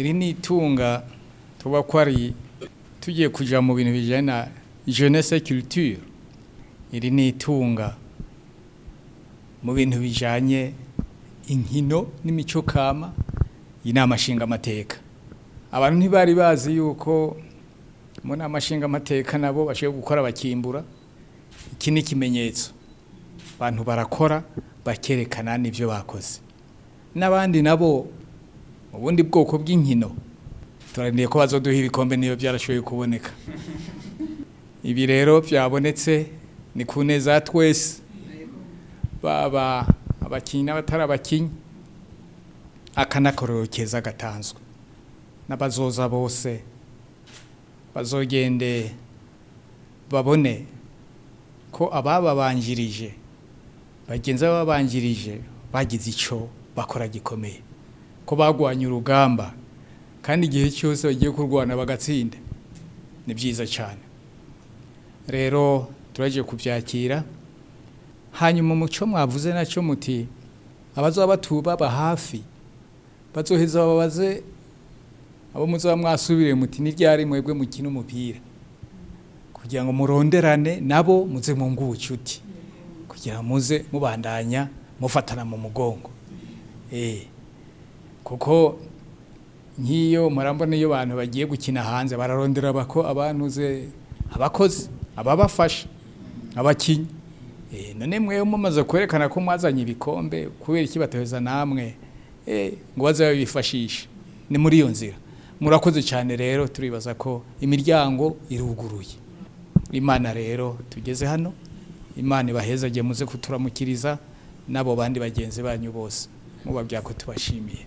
iri ni itunga tuba ko ari tugiye kuja mu bintu bijanye na jeunesse et culture. Iri ni itunga mu bintu bijanye inkino n'imico kama inama nshinga amateka. Abantu ntibari bazi yuko mu nama nshinga amateka nabo bashoboye gukora bakimbura. Iki ni ikimenyetso abantu barakora bakerekana n'ivyo bakoze. N'abandi nabo ubundi bwoko bw'inkino turarindiriye ko bazoduha ibikombe niyo byarashoboye kuboneka. Ibi rero byabonetse ni kuneza twese baba abakinyi n'abatari abakinyi akanakorero keza gatanzwe n'abazoza bose bazogende babone ko ababanjirije bagenza babanjirije bagize ico bakora gikomeye ko bagwanya urugamba kandi igihe cyose bagiye kurwana bagatsinda ni byiza cyane. Rero turaje kuvyakira hanyuma muco mwavuze naco muti abazoba batuba hafi bazoheza babaze abo muzoba mwasubire muti ni ryari mwebwe mukina umupira kugira ngo muronderane nabo muze mu ngubucuti kugira muze mubandanya mufatana mu mugongo. Kuko nkiyo murambona iyo abantu bagiye gukina hanze bararondera bako abantuze abakozi ababafasha abakinyi. None mwewe mumaze kwerekana ko mwazanye ibikombe kubera iki bataheza namwe ngo bazabifashisha ni muri iyo nzira. Murakoze cyane rero turibaza ko imiryango iruguruye. Imana rero tugeze hano Imana ibaheza muze kuturamukiriza nabo bandi bagenzi banyu bose mubabyako tubashimiye.